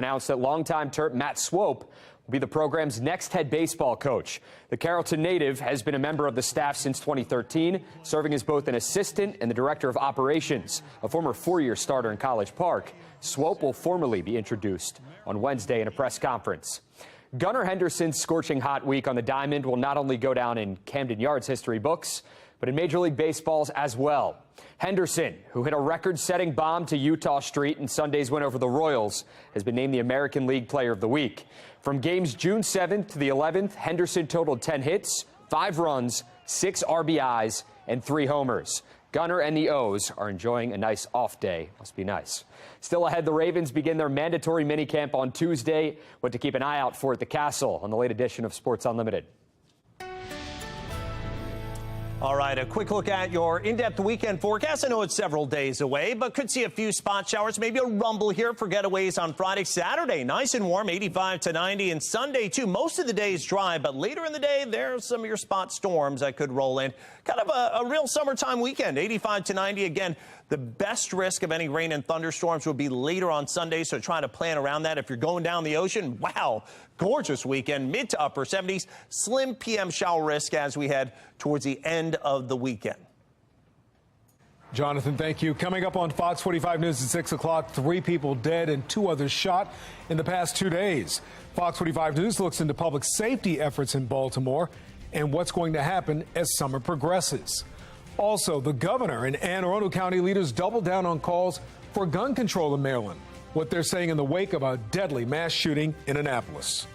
announced that longtime Terp Matt Swope will be the program's next head baseball coach. The Carrollton native has been a member of the staff since 2013, serving as both an assistant and the director of operations, a former four-year starter in College Park. Swope will formally be introduced on Wednesday in a press conference. Gunnar Henderson's scorching hot week on the diamond will not only go down in Camden Yards history books, but in Major League Baseball's as well. Henderson, who hit a record-setting bomb to Utah Street in Sunday's win over the Royals, has been named the American League Player of the Week. From games June 7th to the 11th, Henderson totaled 10 hits, 5 runs, 6 RBIs, and 3 homers. Gunnar and the O's are enjoying a nice off day. Must be nice. Still ahead, the Ravens begin their mandatory minicamp on Tuesday. What to keep an eye out for at the Castle on the late edition of Sports Unlimited. All right, a quick look at your in-depth weekend forecast. I know it's several days away, but could see a few spot showers, maybe a rumble here for getaways on Friday, Saturday. Nice and warm, 85 to 90, and Sunday, too. Most of the day is dry, but later in the day, there's some of your spot storms that could roll in. Kind of a real summertime weekend, 85 to 90. Again, the best risk of any rain and thunderstorms would be later on Sunday, so try to plan around that. If you're going down the ocean, wow, gorgeous weekend, mid to upper 70s. Slim PM shower risk as we head towards the end of the weekend. Jonathan, thank you. Coming up on Fox 45 News at 6 o'clock, 3 people dead and 2 others shot in the past 2 days. Fox 45 News looks into public safety efforts in Baltimore and what's going to happen as summer progresses. Also, the governor and Anne Arundel County leaders doubled down on calls for gun control in Maryland, what they're saying in the wake of a deadly mass shooting in Annapolis.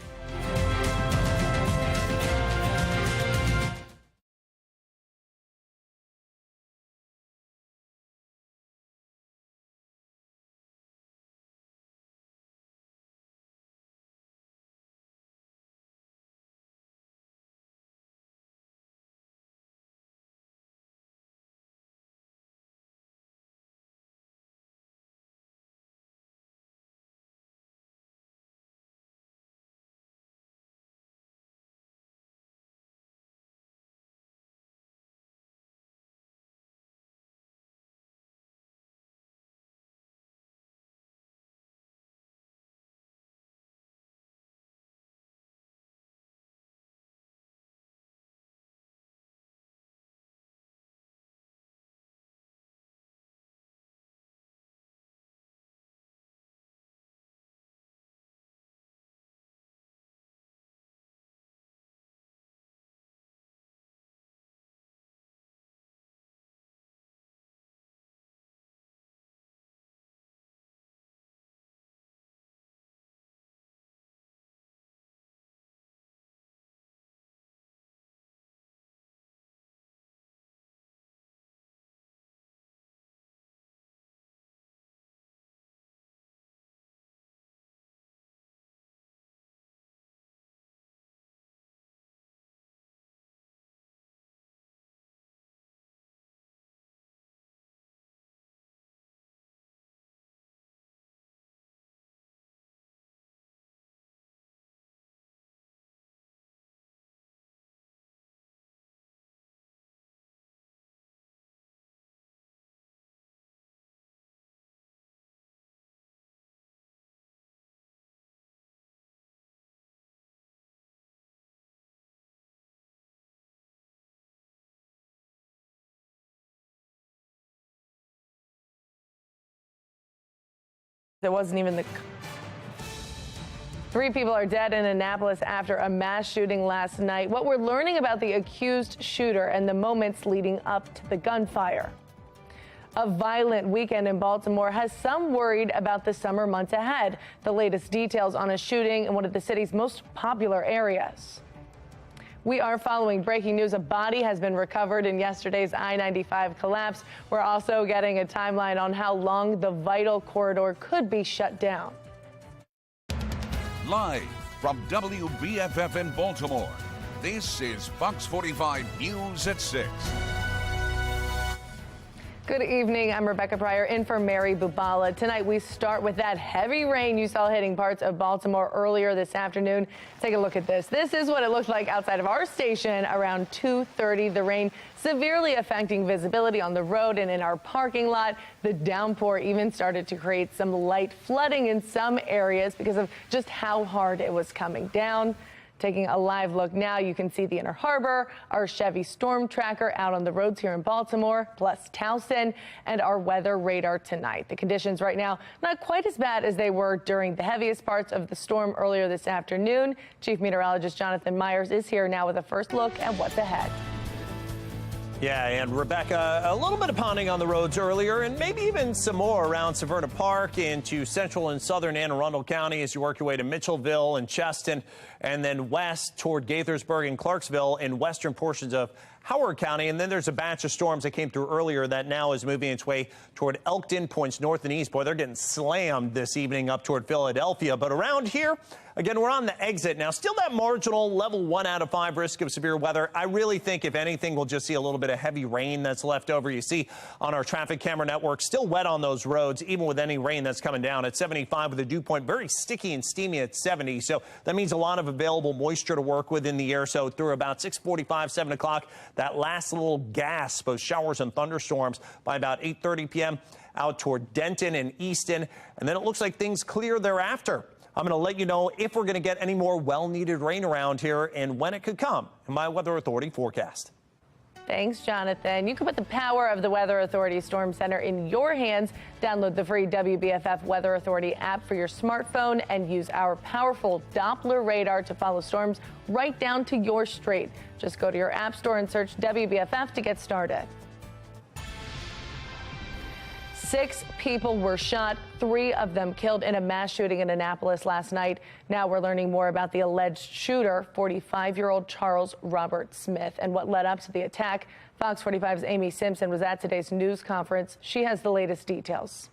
There wasn't even the... 3 people are dead in Annapolis after a mass shooting last night. What we're learning about the accused shooter and the moments leading up to the gunfire. A violent weekend in Baltimore has some worried about the summer months ahead. The latest details on a shooting in one of the city's most popular areas. We are following breaking news. A body has been recovered in yesterday's I-95 collapse. We're also getting a timeline on how long the vital corridor could be shut down. Live from WBFF in Baltimore, this is Fox 45 News at 6. Good evening. I'm Rebecca Pryor in for Mary Bubala. Tonight we start with that heavy rain you saw hitting parts of Baltimore earlier this afternoon. Take a look at this. This is what it looked like outside of our station around 2:30. The rain severely affecting visibility on the road and in our parking lot. The downpour even started to create some light flooding in some areas because of just how hard it was coming down. Taking a live look now, you can see the Inner Harbor, our Chevy Storm Tracker out on the roads here in Baltimore, plus Towson, and our weather radar tonight. The conditions right now not quite as bad as they were during the heaviest parts of the storm earlier this afternoon. Chief Meteorologist Jonathan Myers is here now with a first look at what's ahead. Yeah, and Rebecca, a little bit of pounding on the roads earlier, and maybe even some more around Severna Park into central and southern Anne Arundel County as you work your way to Mitchellville and Cheston, and then west toward Gaithersburg and Clarksville in western portions of Howard County. And then there's a batch of storms that came through earlier that now is moving its way toward Elkton, points north and east. Boy, they're getting slammed this evening up toward Philadelphia. But around here, again, we're on the exit now. Still that marginal level 1 out of 5 risk of severe weather. I really think, if anything, we'll just see a little bit of heavy rain that's left over. You see on our traffic camera network, still wet on those roads, even with any rain that's coming down at 75 with a dew point. Very sticky and steamy at 70. So that means a lot of available moisture to work with in the air. So through about 6:45, 7 o'clock, that last little gasp of showers and thunderstorms by about 8:30 p.m. out toward Denton and Easton. And then it looks like things clear thereafter. I'm going to let you know if we're going to get any more well-needed rain around here and when it could come in my Weather Authority forecast. Thanks, Jonathan. You can put the power of the Weather Authority Storm Center in your hands. Download the free WBFF Weather Authority app for your smartphone and use our powerful Doppler radar to follow storms right down to your street. Just go to your app store and search WBFF to get started. 6 people were shot, 3 of them killed in a mass shooting in Annapolis last night. Now we're learning more about the alleged shooter, 45-year-old Charles Robert Smith, and what led up to the attack. Fox 45's Amy Simpson was at today's news conference. She has the latest details.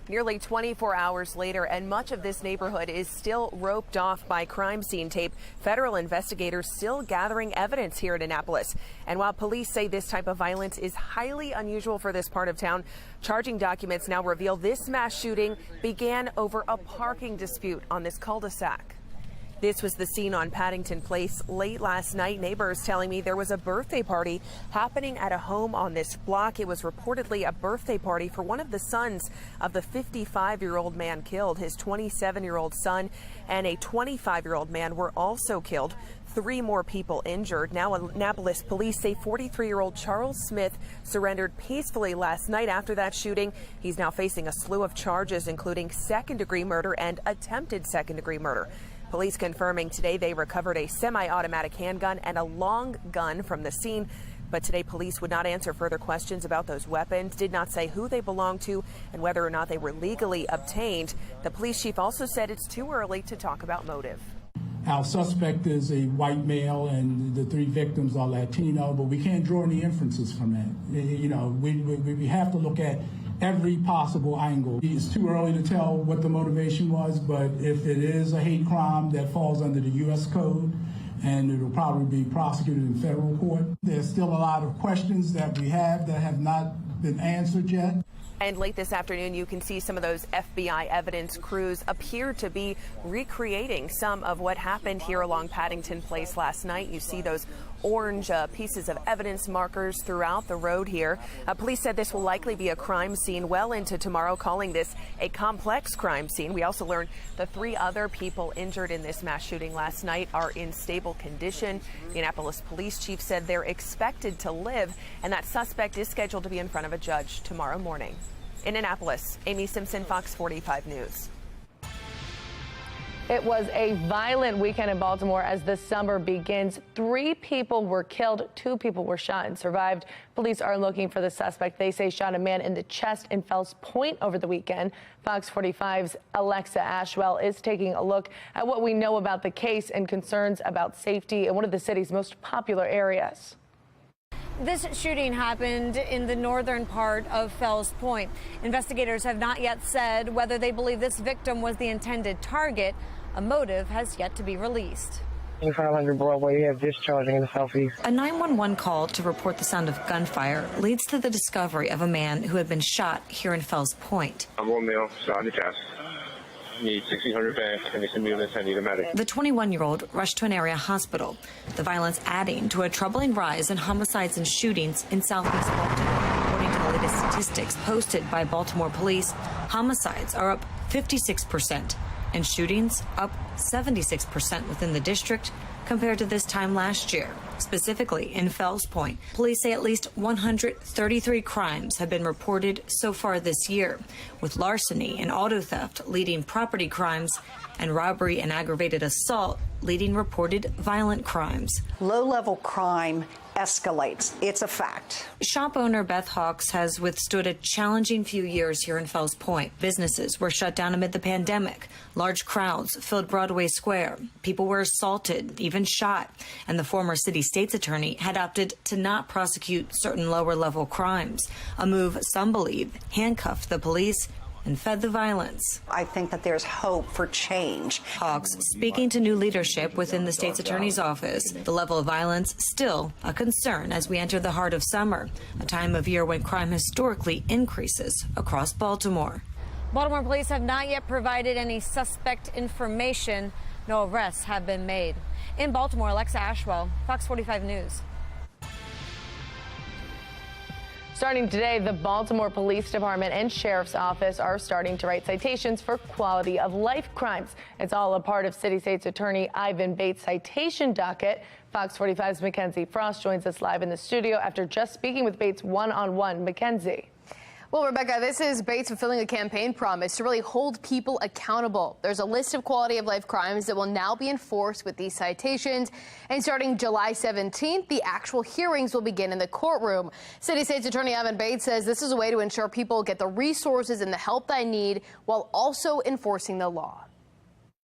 Nearly 24 hours later, and much of this neighborhood is still roped off by crime scene tape. Federal investigators still gathering evidence here in Annapolis. And while police say this type of violence is highly unusual for this part of town, charging documents now reveal this mass shooting began over a parking dispute on this cul-de-sac. This was the scene on Paddington Place late last night. Neighbors telling me there was a birthday party happening at a home on this block. It was reportedly a birthday party for one of the sons of the 55-year-old man killed. His 27-year-old son and a 25-year-old man were also killed. 3 more people injured. Now Annapolis police say 43-year-old Charles Smith surrendered peacefully last night after that shooting. He's now facing a slew of charges, including second-degree murder and attempted second-degree murder. Police confirming today they recovered a semi-automatic handgun and a long gun from the scene. But today police would not answer further questions about those weapons, did not say who they belonged to and whether or not they were legally obtained. The police chief also said it's too early to talk about motive. Our suspect is a white male and the 3 victims are Latino, but we can't draw any inferences from that. You know, we have to look at every possible angle. It's too early to tell what the motivation was, but if it is a hate crime, that falls under the U.S. Code, and it will probably be prosecuted in federal court. There's still a lot of questions that we have that have not been answered yet. And late this afternoon, you can see some of those FBI evidence crews appear to be recreating some of what happened here along Paddington Place last night. You see those orange pieces of evidence markers throughout the road here. Police said this will likely be a crime scene well into tomorrow, calling this a complex crime scene. We also learned the 3 other people injured in this mass shooting last night are in stable condition. The Annapolis police chief said they're expected to live, and that suspect is scheduled to be in front of a judge tomorrow morning. In Annapolis, Amy Simpson, Fox 45 News. It was a violent weekend in Baltimore as the summer begins. 3 people were killed, 2 people were shot and survived. Police are looking for the suspect they say shot a man in the chest in Fells Point over the weekend. Fox 45's Alexa Ashwell is taking a look at what we know about the case and concerns about safety in one of the city's most popular areas. This shooting happened in the northern part of Fells Point. Investigators have not yet said whether they believe this victim was the intended target. A motive has yet to be released. 500 Broadway, you have discharging in the southeast. A 911 call to report the sound of gunfire leads to the discovery of a man who had been shot here in Fells Point. I'm one male, shot in the chest. Need 1,600 bags. I need some units. I need a medic. The 21-year-old rushed to an area hospital, the violence adding to a troubling rise in homicides and shootings in southeast Baltimore. According to the latest statistics posted by Baltimore police, homicides are up 56% and shootings up 76% within the district compared to this time last year. Specifically in Fells Point, police say at least 133 crimes have been reported so far this year, with larceny and auto theft leading property crimes and robbery and aggravated assault leading reported violent crimes. Low-level crime escalates. It's a fact. Shop owner Beth Hawks has withstood a challenging few years here in Fells Point. Businesses were shut down amid the pandemic. Large crowds filled Broadway Square. People were assaulted, even shot. And the former city state's attorney had opted to not prosecute certain lower-level crimes, a move some believe handcuffed the police and fed the violence. I think that there's hope for change. Hawks speaking to new leadership within the state's attorney's office. The level of violence still a concern as we enter the heart of summer, a time of year when crime historically increases across Baltimore. Baltimore police have not yet provided any suspect information. No arrests have been made. In Baltimore, Alexa Ashwell, Fox 45 News. Starting today, the Baltimore Police Department and Sheriff's Office are starting to write citations for quality of life crimes. It's all a part of City State's Attorney Ivan Bates' citation docket. Fox 45's Mackenzie Frost joins us live in the studio after just speaking with Bates one-on-one. Mackenzie. Well, Rebecca, this is Bates fulfilling a campaign promise to really hold people accountable. There's a list of quality of life crimes that will now be enforced with these citations. And starting July 17th, the actual hearings will begin in the courtroom. City State's Attorney Evan Bates says this is a way to ensure people get the resources and the help they need while also enforcing the law.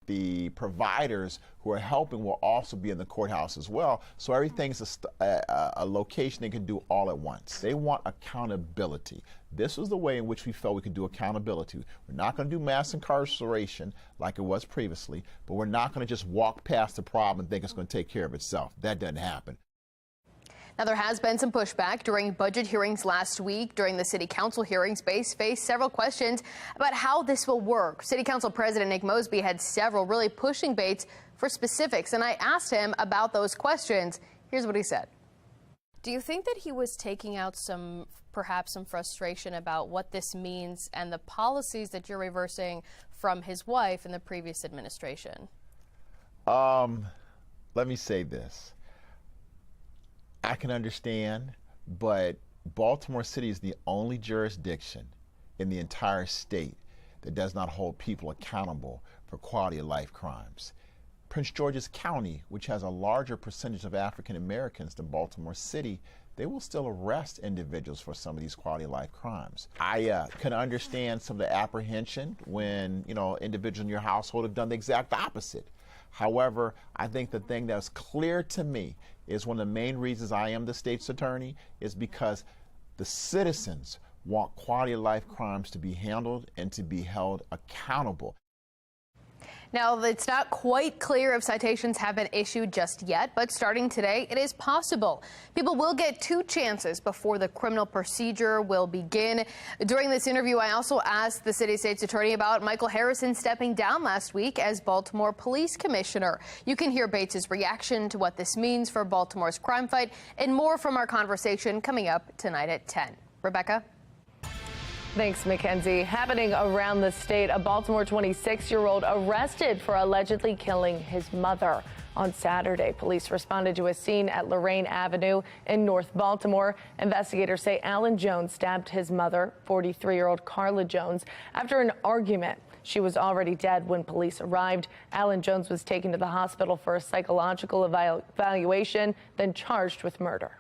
The providers who are helping will also be in the courthouse as well. So everything's a location they can do all at once. They want accountability. This is the way in which we felt we could do accountability. We're not going to do mass incarceration like it was previously, but we're not going to just walk past the problem and think it's going to take care of itself. That doesn't happen. Now, there has been some pushback during budget hearings last week. During the city council hearings, Bates faced several questions about how this will work. City Council President Nick Mosby had several really pushing Bates for specifics, and I asked him about those questions. Here's what he said. Do you think that he was taking out perhaps some frustration about what this means and the policies that you're reversing from his wife in the previous administration? Let me say this. I can understand, but Baltimore City is the only jurisdiction in the entire state that does not hold people accountable for quality of life crimes. Prince George's County, which has a larger percentage of African Americans than Baltimore City, they will still arrest individuals for some of these quality of life crimes. I can understand some of the apprehension when, individuals in your household have done the exact opposite. However, I think the thing that's clear to me is one of the main reasons I am the state's attorney is because the citizens want quality of life crimes to be handled and to be held accountable. Now, it's not quite clear if citations have been issued just yet, but starting today, it is possible. People will get 2 chances before the criminal procedure will begin. During this interview, I also asked the city state's attorney about Michael Harrison stepping down last week as Baltimore Police Commissioner. You can hear Bates' reaction to what this means for Baltimore's crime fight and more from our conversation coming up tonight at 10. Rebecca? Thanks, Mackenzie. Happening around the state, a Baltimore 26-year-old arrested for allegedly killing his mother. On Saturday, police responded to a scene at Lorraine Avenue in North Baltimore. Investigators say Alan Jones stabbed his mother, 43-year-old Carla Jones, after an argument. She was already dead when police arrived. Alan Jones was taken to the hospital for a psychological evaluation, then charged with murder.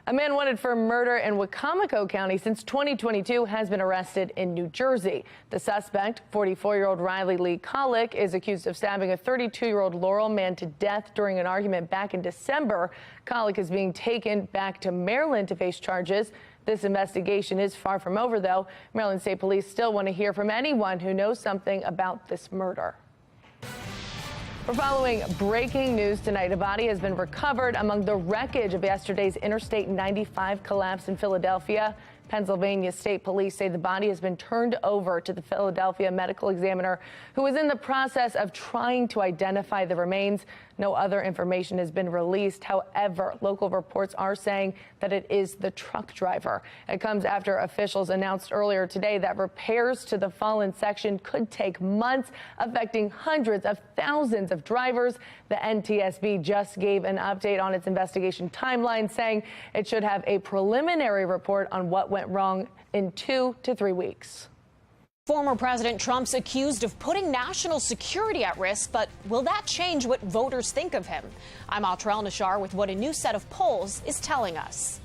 A man wanted for murder in Wicomico County since 2022 has been arrested in New Jersey. The suspect, 44-year-old Riley Lee Collick, is accused of stabbing a 32-year-old Laurel man to death during an argument back in December. Collick is being taken back to Maryland to face charges. This investigation is far from over, though. Maryland State Police still want to hear from anyone who knows something about this murder. We're following breaking news tonight. A body has been recovered among the wreckage of yesterday's Interstate 95 collapse in Philadelphia. Pennsylvania State Police say the body has been turned over to the Philadelphia medical examiner, who is in the process of trying to identify the remains. No other information has been released. However, local reports are saying that it is the truck driver. It comes after officials announced earlier today that repairs to the fallen section could take months, affecting hundreds of thousands of drivers. The NTSB just gave an update on its investigation timeline, saying it should have a preliminary report on what went wrong in 2 to 3 weeks. Former President Trump's accused of putting national security at risk, but will that change what voters think of him? I'm Atrell Nashar with what a new set of polls is telling us.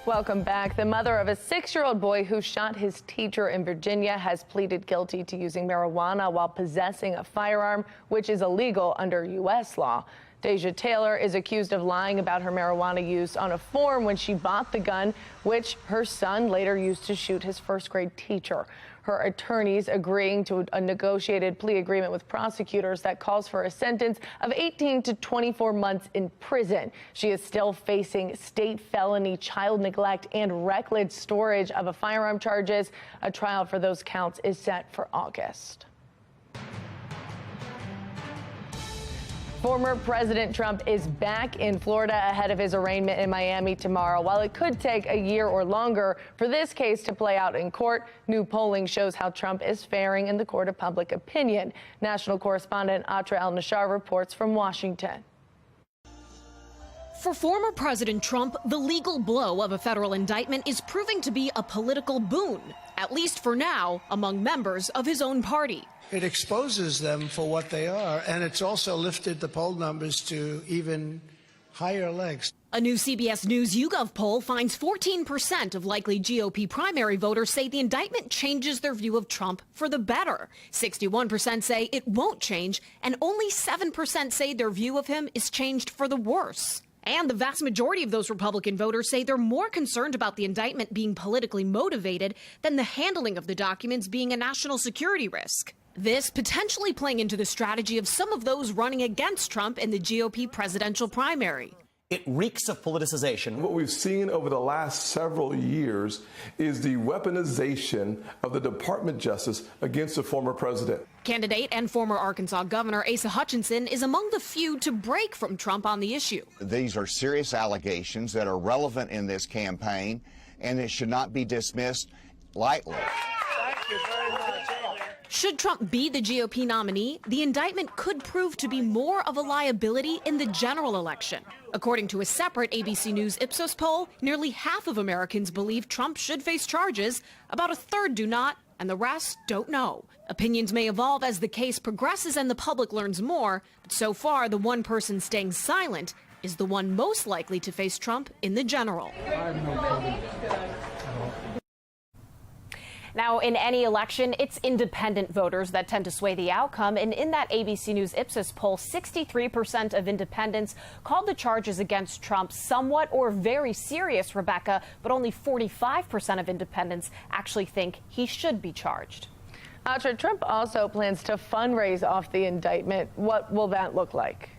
Welcome back. The mother of a 6-year-old boy who shot his teacher in Virginia has pleaded guilty to using marijuana while possessing a firearm, which is illegal under U.S. law. Deja Taylor is accused of lying about her marijuana use on a form when she bought the gun, which her son later used to shoot his first-grade teacher. Her attorneys agreeing to a negotiated plea agreement with prosecutors that calls for a sentence of 18 to 24 months in prison. She is still facing state felony child neglect and reckless storage of a firearm charges. A trial for those counts is set for August. Former President Trump is back in Florida ahead of his arraignment in Miami tomorrow. While it could take a year or longer for this case to play out in court, new polling shows how Trump is faring in the court of public opinion. National correspondent Atrell Nashar reports from Washington. For former President Trump, the legal blow of a federal indictment is proving to be a political boon, at least for now, among members of his own party. It exposes them for what they are, and it's also lifted the poll numbers to even higher legs. A new CBS News YouGov poll finds 14% of likely GOP primary voters say the indictment changes their view of Trump for the better. 61% say it won't change, and only 7% say their view of him is changed for the worse. And the vast majority of those Republican voters say they're more concerned about the indictment being politically motivated than the handling of the documents being a national security risk. This potentially playing into the strategy of some of those running against Trump in the GOP presidential primary. It reeks of politicization. What we've seen over the last several years is the weaponization of the Department of Justice against the former president. Candidate and former Arkansas Governor Asa Hutchinson is among the few to break from Trump on the issue. These are serious allegations that are relevant in this campaign, and it should not be dismissed lightly. Thank you very much. Should Trump be the GOP nominee, the indictment could prove to be more of a liability in the general election. According to a separate ABC News Ipsos poll, nearly half of Americans believe Trump should face charges, about a third do not, and the rest don't know. Opinions may evolve as the case progresses and the public learns more, but so far the one person staying silent is the one most likely to face Trump in the general. Now, in any election, it's independent voters that tend to sway the outcome. And in that ABC News Ipsos poll, 63% of independents called the charges against Trump somewhat or very serious, Rebecca, but only 45% of independents actually think he should be charged. Trump also plans to fundraise off the indictment. What will that look like?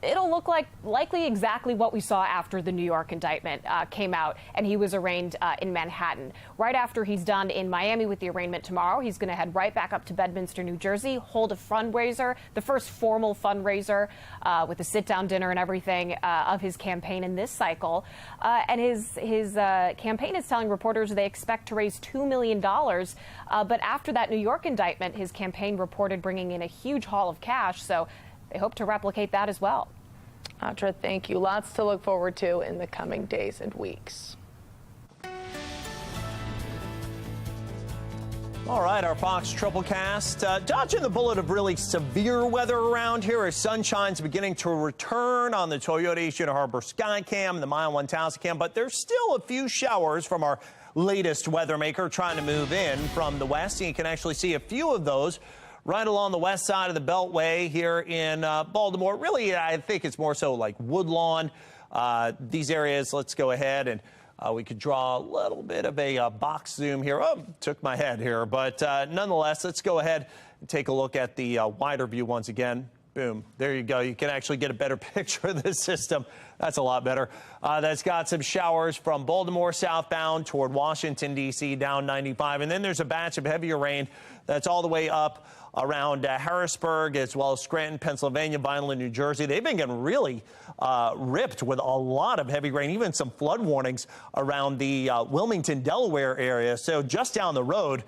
It'll look like likely exactly what we saw after the New York indictment came out and he was arraigned in Manhattan. Right after he's done in Miami with the arraignment tomorrow, he's going to head right back up to Bedminster, New Jersey, hold a fundraiser, the first formal fundraiser with a sit-down dinner and everything of his campaign in this cycle. And his campaign is telling reporters they expect to raise $2 million. But after that New York indictment, his campaign reported bringing in a huge haul of cash. So they hope to replicate that as well. Atra, thank you. Lots to look forward to in the coming days and weeks. All right, our Fox Triplecast. Dodging the bullet of really severe weather around here as sunshine's beginning to return on the Toyota East Inner Harbor Skycam, the Mile 1000 cam, but there's still a few showers from our latest weather maker trying to move in from the west. And you can actually see a few of those right along the west side of the Beltway here in Baltimore. Really, I think it's more so like Woodlawn. These areas, let's go ahead and we could draw a little bit of a box zoom here. Oh, took my head here. But nonetheless, let's go ahead and take a look at the wider view once again. Boom. There you go. You can actually get a better picture of this system. That's a lot better. That's got some showers from Baltimore southbound toward Washington, D.C., down 95. And then there's a batch of heavier rain that's all the way up around Harrisburg, as well as Scranton, Pennsylvania, Vineland, New Jersey. They've been getting really ripped with a lot of heavy rain, even some flood warnings around the Wilmington, Delaware area. So just down the road,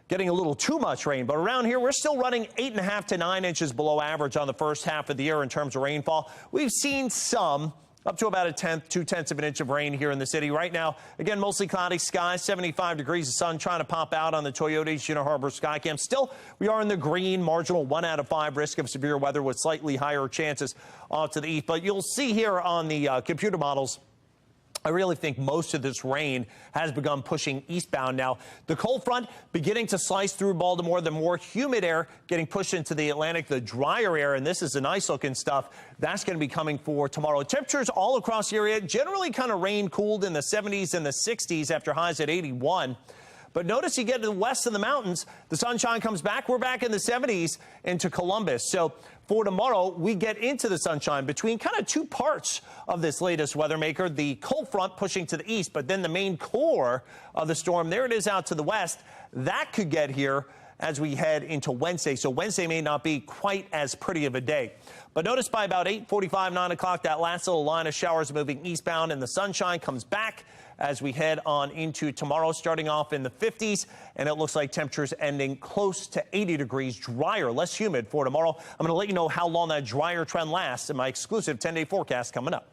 getting a little too much rain. But around here, we're still running 8.5 to 9 inches below average on the first half of the year in terms of rainfall. We've seen some up to about 2/10 of an inch of rain here in the city. Right now, again, mostly cloudy skies, 75 degrees of sun trying to pop out on the Toyota East Inner Harbor Skycam. Still, we are in the green, marginal 1 out of 5 risk of severe weather with slightly higher chances off to the east. But you'll see here on the computer models, I really think most of this rain has begun pushing eastbound now. The cold front beginning to slice through Baltimore, the more humid air getting pushed into the Atlantic, the drier air, and this is the nice looking stuff. That's going to be coming for tomorrow. Temperatures all across the area, generally kind of rain cooled in the 70s and the 60s after highs at 81. But notice you get to the west of the mountains, the sunshine comes back. We're back in the 70s into Columbus. So for tomorrow, we get into the sunshine between kind of two parts of this latest weather maker, the cold front pushing to the east, but then the main core of the storm, there it is out to the west. That could get here as we head into Wednesday. So Wednesday may not be quite as pretty of a day. But notice by about 8:45, 9 o'clock, that last little line of showers moving eastbound and the sunshine comes back as we head on into tomorrow, starting off in the 50s. And it looks like temperatures ending close to 80 degrees, drier, less humid for tomorrow. I'm going to let you know how long that drier trend lasts in my exclusive 10-day forecast coming up.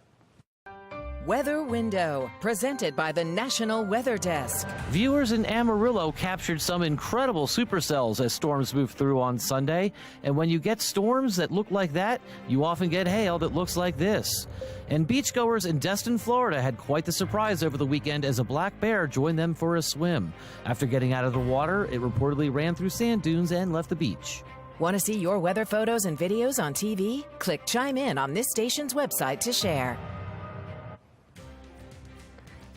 Weather Window, presented by the National Weather Desk. Viewers in Amarillo captured some incredible supercells as storms moved through on Sunday. And when you get storms that look like that, you often get hail that looks like this. And beachgoers in Destin, Florida had quite the surprise over the weekend as a black bear joined them for a swim. After getting out of the water, it reportedly ran through sand dunes and left the beach. Want to see your weather photos and videos on TV? Click Chime In on this station's website to share.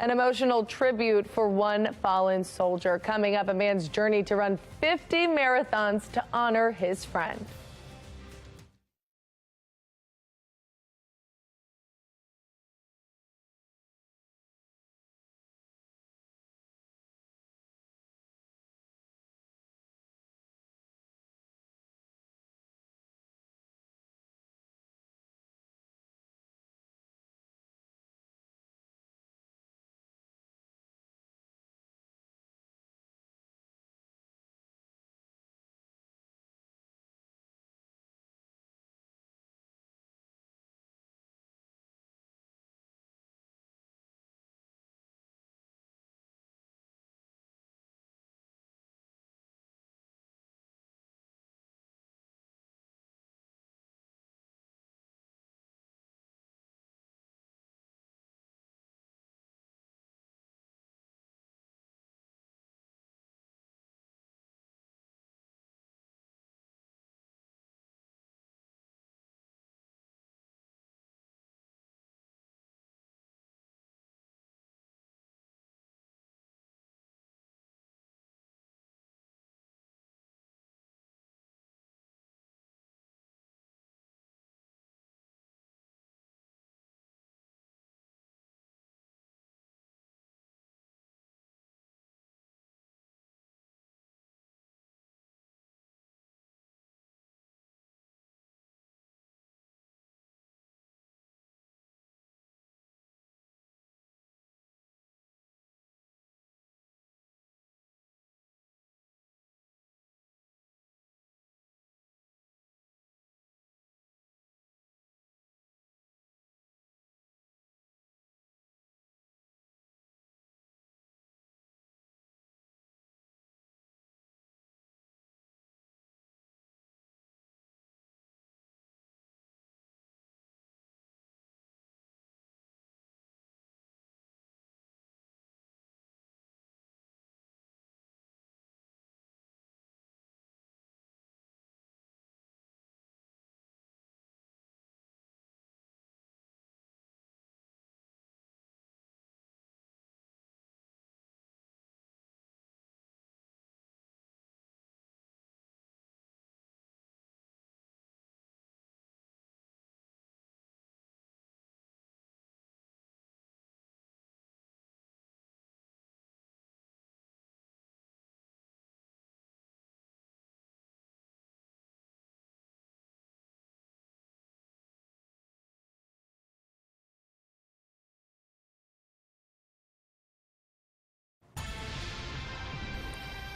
An emotional tribute for one fallen soldier. Coming up, a man's journey to run 50 marathons to honor his friend.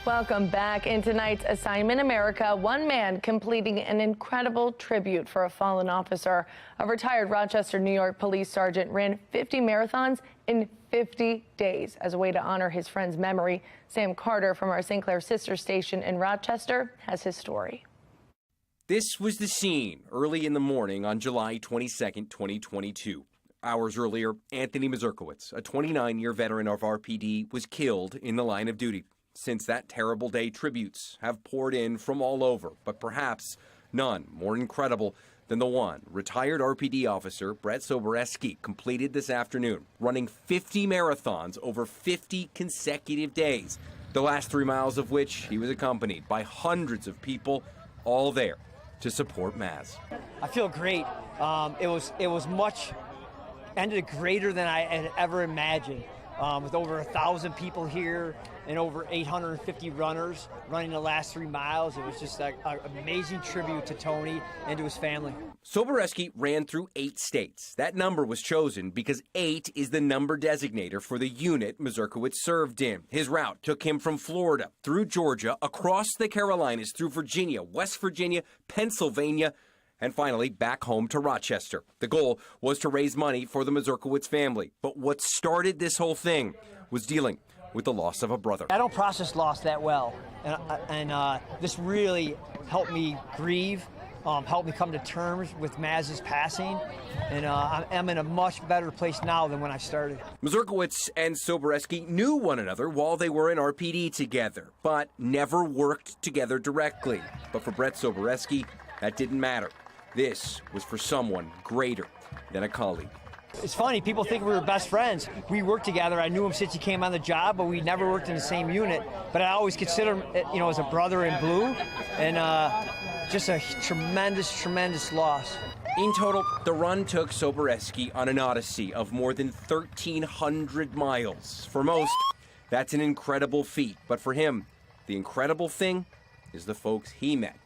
Welcome back. In tonight's Assignment America, one man completing an incredible tribute for a fallen officer. A retired Rochester, New York police sergeant ran 50 marathons in 50 days as a way to honor his friend's memory. Sam Carter from our St. Clair sister station in Rochester has his story. This was the scene early in the morning on July 22nd, 2022. Hours earlier, Anthony Mazurkowitz, a 29-year veteran of RPD, was killed in the line of duty. Since that terrible day, tributes have poured in from all over, but perhaps none more incredible than the one retired RPD officer Brett Sobereski completed this afternoon, running 50 marathons over 50 consecutive days, the last 3 miles of which he was accompanied by hundreds of people, all there to support Maz. I feel great. It was much ended greater than I had ever imagined. With over 1,000 people here and over 850 runners running the last 3 miles. It was just an amazing tribute to Tony and to his family. Sobereski ran through 8 states. That number was chosen because 8 is the number designator for the unit Mazurkowitz served in. His route took him from Florida, through Georgia, across the Carolinas, through Virginia, West Virginia, Pennsylvania, and finally back home to Rochester. The goal was to raise money for the Mazurkowitz family. But what started this whole thing was dealing with the loss of a brother. I don't process loss that well, and this really helped me grieve, helped me come to terms with Maz's passing, and I'm in a much better place now than when I started. Mazurkowitz and Soboreski knew one another while they were in RPD together, but never worked together directly. But for Brett Soboreski, that didn't matter. This was for someone greater than a colleague. It's funny, people think we were best friends. We worked together. I knew him since he came on the job, but we never worked in the same unit. But I always consider him, as a brother in blue, and just a tremendous, tremendous loss. In total, the run took Soboreski on an odyssey of more than 1,300 miles. For most, that's an incredible feat. But for him, the incredible thing is the folks he met